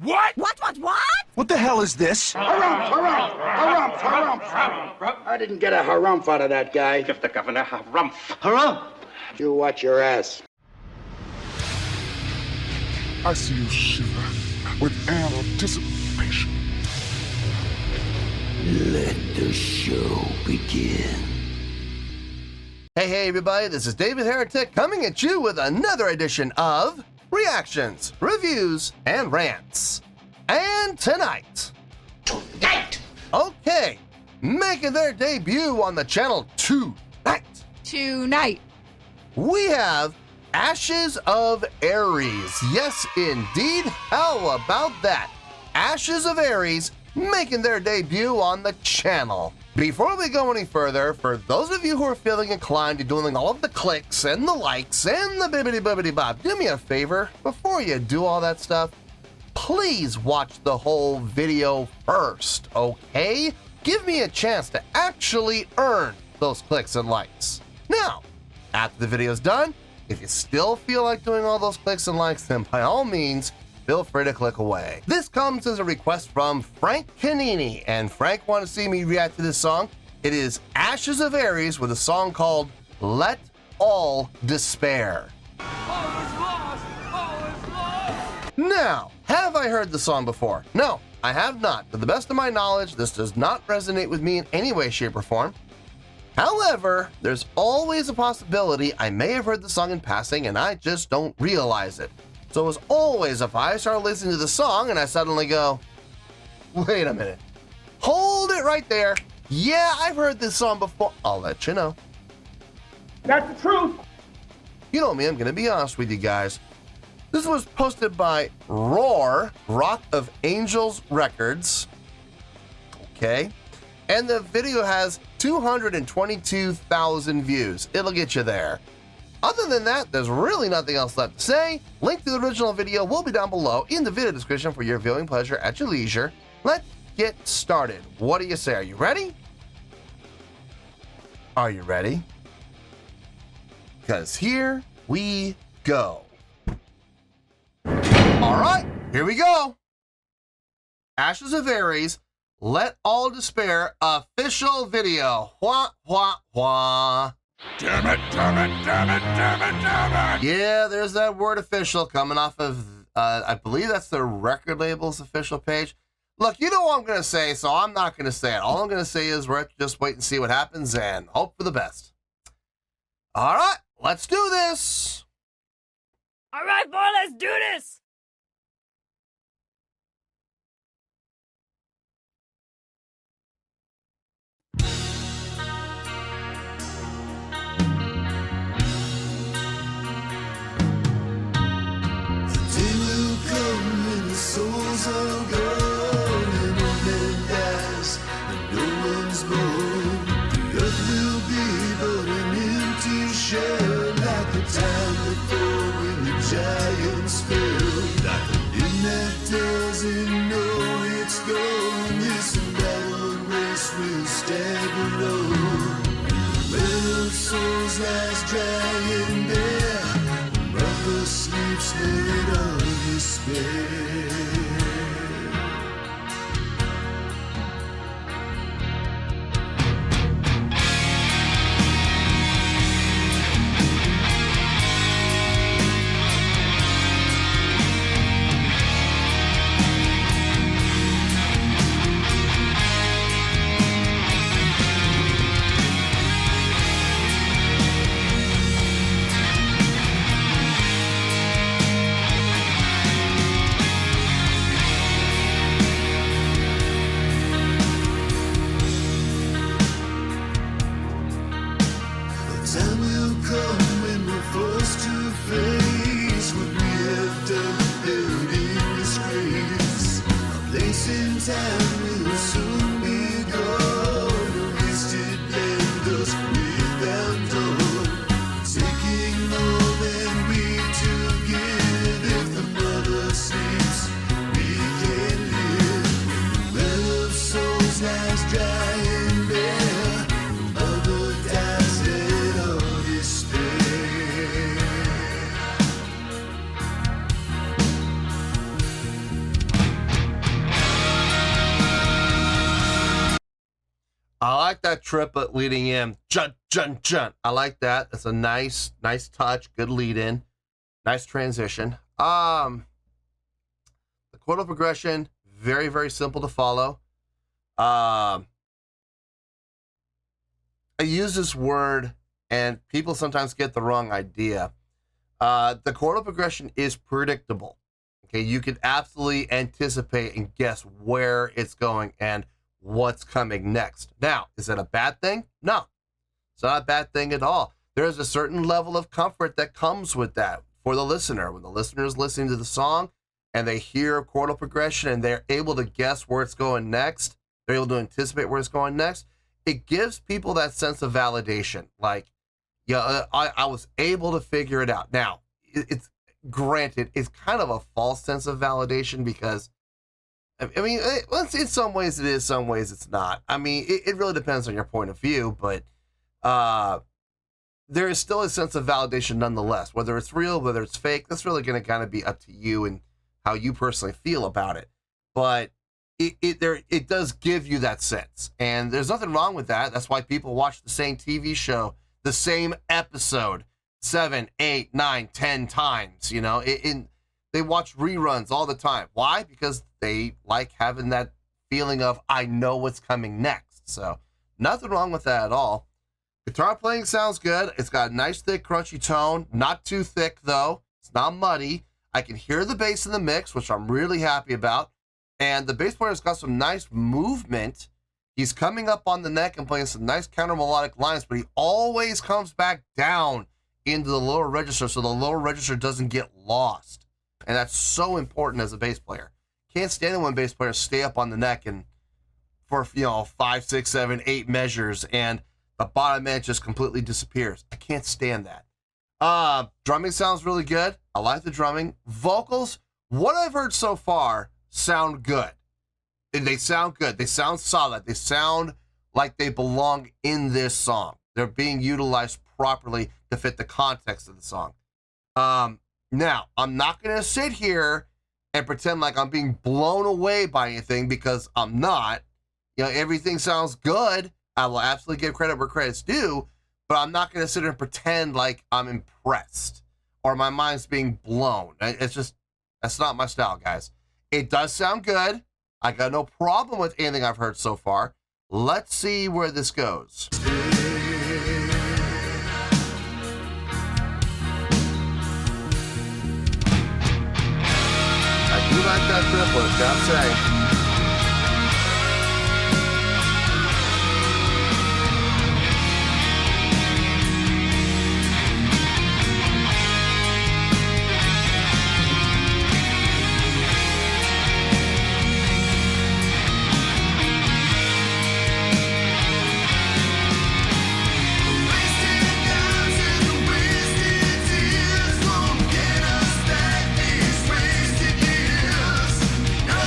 What? What? What the hell is this? Harumph. I didn't get a harumph out of that guy. Give the governor harumph. Harumph! You watch your ass. I see you shiver with anticipation. Let the show begin. Hey everybody, this is David Heretic coming at you with another edition of Reactions, Reviews, and Rants. And tonight, okay, making their debut on the channel tonight, we have Ashes of Ares. Yes, indeed. How about that? Ashes of Ares making their debut on the channel. Before we go any further, for those of you who are feeling inclined to doing all of the clicks and the likes and the bibbidi-bobbidi-bob, do me a favor, before you do all that stuff, please watch the whole video first, okay? Give me a chance to actually earn those clicks and likes. Now, after the video's done, if you still feel like doing all those clicks and likes, then by all means, feel free to click away. This comes as a request from Frank Canini, and Frank wanted to see me react to this song. It is Ashes of Ares with a song called Let All Despair. Now, have I heard the song before? No, I have not. To the best of my knowledge, this does not resonate with me in any way, shape, or form. However, there's always a possibility I may have heard the song in passing and I just don't realize it. So as always, if I start listening to the song and I suddenly go, wait a minute, hold it right there. Yeah, I've heard this song before. I'll let you know. That's the truth. You know me, I'm going to be honest with you guys. This was posted by Roar, Rock of Angels Records. Okay. And the video has 222,000 views. It'll get you there. Other than that, there's really nothing else left to say. Link to the original video will be down below in the video description for your viewing pleasure at your leisure. Let's get started. What do you say? Are you ready? Are you ready? Because here we go. All right, here we go. Ashes of Ares, Let All Despair official video. Wah, wah, wah. Damn it. Yeah, there's that word official coming off of, I believe that's the record label's official page. Look, you know what I'm going to say, so I'm not going to say it. All I'm going to say is we're just wait and see what happens and hope for the best. All right, let's do this. All right, boy, let's do this. Souls are gone and no man dies and no one's born. The earth will be but an empty shell, like the time before when the giants fell. Like a wind that doesn't know it's gone, this battle race will stand alone. The well of souls lies dry and bare, brother sleeps laid on despair. I like that triplet leading in. Jun, jun, jun. I like that. That's a nice touch. Good lead in. Nice transition. The chordal progression, very, very simple to follow. I use this word and people sometimes get the wrong idea. The chordal progression is predictable. Okay, you can absolutely anticipate and guess where it's going and what's coming next. Now, is that a bad thing? No, it's not a bad thing at all. There's a certain level of comfort that comes with that for the listener. When the listener is listening to the song and they hear chordal progression and they're able to guess where it's going next, they're able to anticipate where it's going next, it gives people that sense of validation. Like, yeah, I was able to figure it out. Now, it's granted, it's kind of a false sense of validation because, I mean, in some ways it is, some ways it's not. I mean, it really depends on your point of view, but there is still a sense of validation nonetheless. Whether it's real, whether it's fake, that's really going to kind of be up to you and how you personally feel about it. But it does give you that sense, and there's nothing wrong with that. That's why people watch the same TV show, the same episode 7, 8, 9, 10 times. You know, they watch reruns all the time. Why? Because they like having that feeling of, I know what's coming next. So nothing wrong with that at all. Guitar playing sounds good. It's got a nice, thick, crunchy tone. Not too thick, though. It's not muddy. I can hear the bass in the mix, which I'm really happy about. And the bass player's got some nice movement. He's coming up on the neck and playing some nice counter melodic lines, but he always comes back down into the lower register so the lower register doesn't get lost. And that's so important as a bass player. Can't stand it when bass players stay up on the neck and for 5, 6, 7, 8 measures and the bottom edge just completely disappears. I can't stand that. Drumming sounds really good. I like the drumming. Vocals, what I've heard so far, sound good. They sound good. They sound solid. They sound like they belong in this song. They're being utilized properly to fit the context of the song. Now, I'm not going to sit here and pretend like I'm being blown away by anything because I'm not. Everything sounds good. I will absolutely give credit where credit's due, but I'm not going to sit here and pretend like I'm impressed or my mind's being blown. That's not my style, guys. It does sound good. I got no problem with anything I've heard so far. Let's see where this goes. I do like that triplet, gotta say.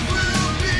Will be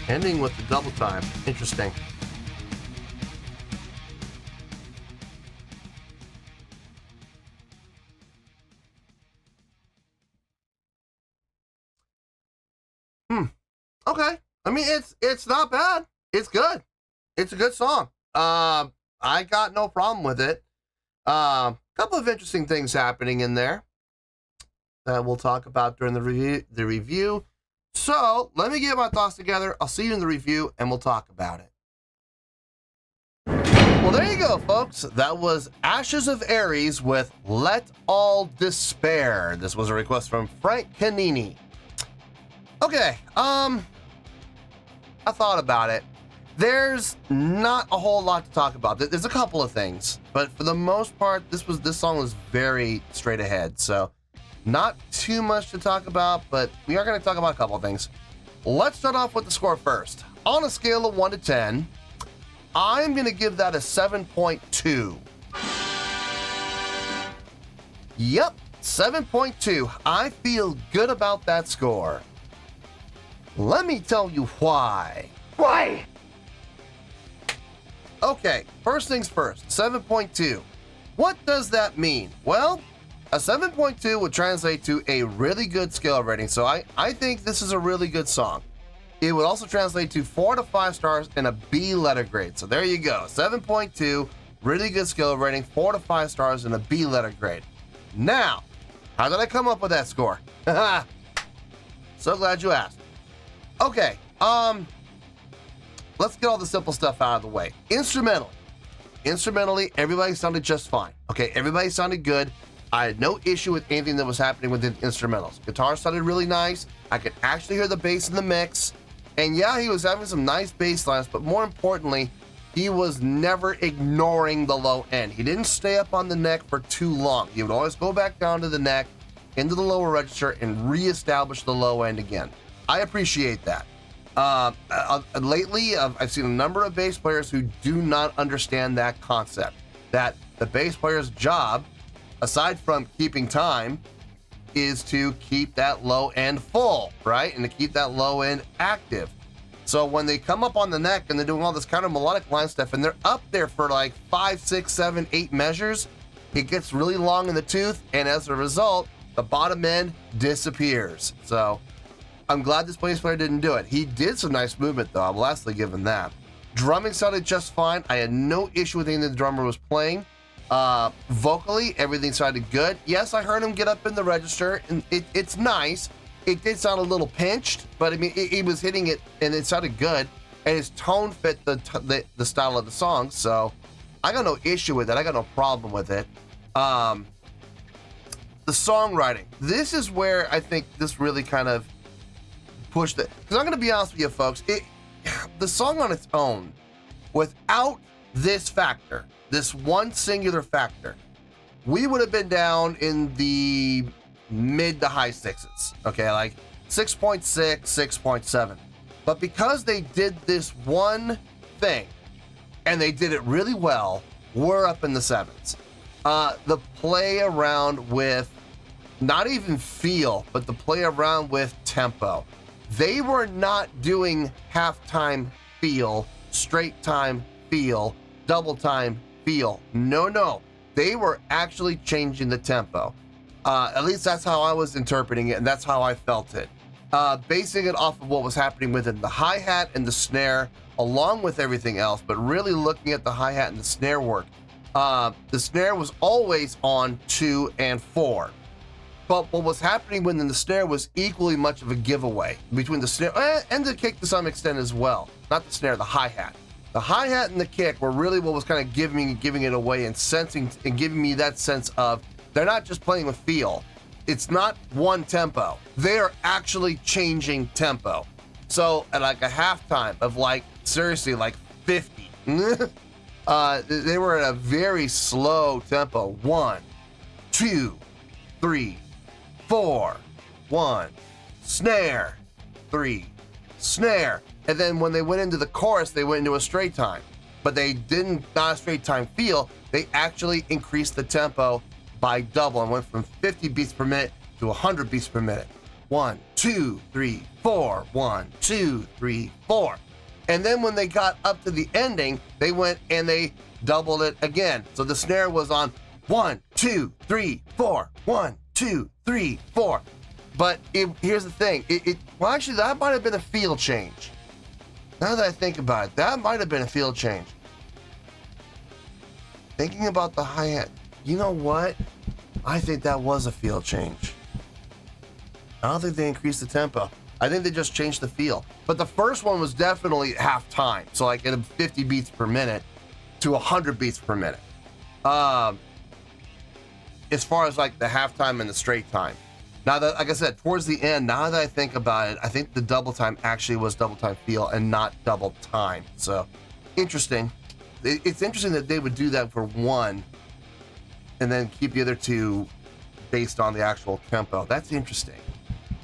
Ending with the double time. Interesting. Okay. I mean, it's not bad. It's good. It's a good song. I got no problem with it. Couple of interesting things happening in there that we'll talk about during the review. So let me get my thoughts together. I'll see you in the review and we'll talk about it. Well, there you go, folks. That was Ashes of Ares with Let All Despair. This was a request from Frank Canini. Okay, I thought about it. There's not a whole lot to talk about. There's a couple of things, but for the most part, this song was very straight ahead. So not too much to talk about, but we are going to talk about a couple of things. Let's start off with the score first. On a scale of 1 to 10, I'm going to give that a 7.2. Yep, 7.2. I feel good about that score. Let me tell you why. Why? Okay, first things first, 7.2. What does that mean? Well, a 7.2 would translate to a really good scale rating, so I think this is a really good song. It would also translate to 4 to 5 stars and a B letter grade. So there you go, 7.2, really good scale rating, 4 to 5 stars and a B letter grade. Now, how did I come up with that score? So glad you asked. Okay, let's get all the simple stuff out of the way. Instrumentally, everybody sounded just fine. Okay, everybody sounded good. I had no issue with anything that was happening with the instrumentals. Guitar sounded really nice. I could actually hear the bass in the mix. And yeah, he was having some nice bass lines, but more importantly, he was never ignoring the low end. He didn't stay up on the neck for too long. He would always go back down to the neck, into the lower register, and reestablish the low end again. I appreciate that. Lately, I've seen a number of bass players who do not understand that concept, that the bass player's job, aside from keeping time, is to keep that low end full, right? And to keep that low end active. So when they come up on the neck and they're doing all this kind of melodic line stuff and they're up there for like 5, 6, 7, 8 measures, it gets really long in the tooth, and as a result, the bottom end disappears. So I'm glad this bass player didn't do it. He did some nice movement though, I will lastly give him that. Drumming sounded just fine. I had no issue with anything the drummer was playing. Vocally, everything sounded good. Yes, I heard him get up in the register, and it's nice. It did sound a little pinched, but I mean, he was hitting it, and it sounded good, and his tone fit the style of the song, so I got no issue with it. I got no problem with it. The songwriting. This is where I think this really kind of pushed it. Because I'm going to be honest with you, folks, the song on its own, without this factor, this one singular factor, we would have been down in the mid to high 6s, okay, like 6.6, 6.7. But because they did this one thing, and they did it really well, we're up in the 7s. The play around with, not even feel, but the play around with tempo. They were not doing halftime feel, straight time feel, double time feel. No. They were actually changing the tempo. At least that's how I was interpreting it, and that's how I felt it. Basing it off of what was happening within the hi-hat and the snare, along with everything else, but really looking at the hi-hat and the snare work. The snare was always on 2 and 4. But what was happening within the snare was equally much of a giveaway between the snare and the kick to some extent as well. Not the snare, the hi-hat. The hi-hat and the kick were really what was kind of giving it away and sensing and giving me that sense of they're not just playing with feel. It's not one tempo. They are actually changing tempo. So at like a halftime of like, seriously, like 50, they were at a very slow tempo. 1, 2, 3, 4, 1, snare, 3, snare. And then when they went into the chorus, they went into a straight time. But they didn't, not a straight time feel, they actually increased the tempo by double and went from 50 beats per minute to 100 beats per minute. 1, 2, 3, 4, 1, 2, 3, 4. And then when they got up to the ending, they went and they doubled it again. So the snare was on 1, 2, 3, 4, 1, 2, 3, 4. But here's the thing. Well, actually, that might have been a feel change. Now that I think about it, that might have been a feel change. Thinking about the hi-hat, you know what? I think that was a feel change. I don't think they increased the tempo. I think they just changed the feel. But the first one was definitely half time. So like at 50 beats per minute to 100 beats per minute. As far as like the halftime and the straight time. Now that, like I said, towards the end, now that I think about it, I think the double time actually was double time feel and not double time. So interesting. It's interesting that they would do that for one and then keep the other two based on the actual tempo. That's interesting.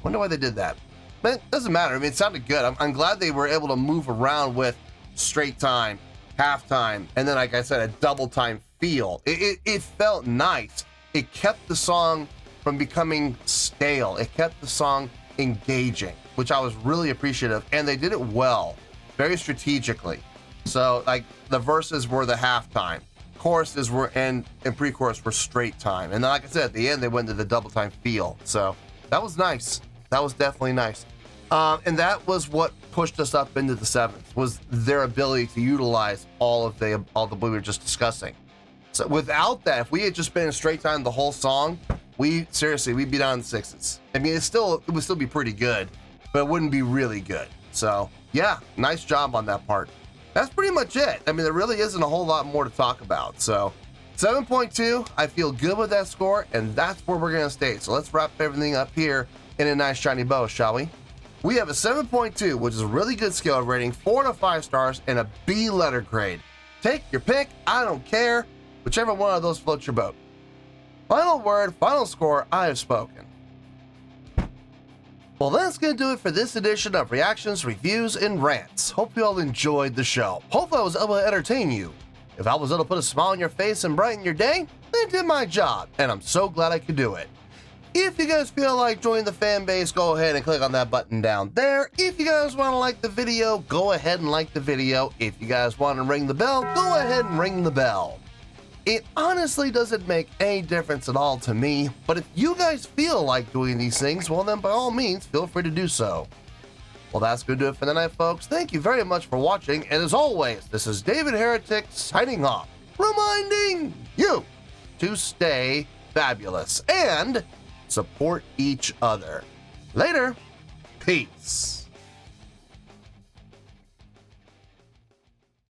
Wonder why they did that. But it doesn't matter. I mean, it sounded good. I'm glad they were able to move around with straight time, halftime, and then, like I said, a double time feel. It felt nice. It kept the song from becoming stale. It kept the song engaging, which I was really appreciative. And they did it well, very strategically. So, like, the verses were the halftime. Choruses were and pre-chorus were straight time. And then, like I said, at the end, they went to the double time feel. So that was nice. That was definitely nice. And that was what pushed us up into the seventh, was their ability to utilize all the we were just discussing. So without that, if we had just been in straight time the whole song, we'd be down in the sixes. I mean, it would still be pretty good, but it wouldn't be really good. So yeah, nice job on that part. That's pretty much it. I mean, there really isn't a whole lot more to talk about. So 7.2, I feel good with that score, and that's where we're gonna stay. So let's wrap everything up here in a nice shiny bow, shall we? We have a 7.2, which is a really good scale rating, 4 to 5 stars, and a B letter grade. Take your pick, I don't care. Whichever one of those floats your boat. Final word, final score, I have spoken. Well, that's going to do it for this edition of Reactions, Reviews, and Rants. Hope you all enjoyed the show. Hopefully I was able to entertain you. If I was able to put a smile on your face and brighten your day, then I did my job, and I'm so glad I could do it. If you guys feel like joining the fan base, go ahead and click on that button down there. If you guys want to like the video, go ahead and like the video. If you guys want to ring the bell, go ahead and ring the bell. It honestly doesn't make any difference at all to me, but if you guys feel like doing these things, well then by all means, feel free to do so. Well, that's going to do it for the night, folks. Thank you very much for watching, and as always, this is David Heretic signing off, reminding you to stay fabulous and support each other. Later. Peace.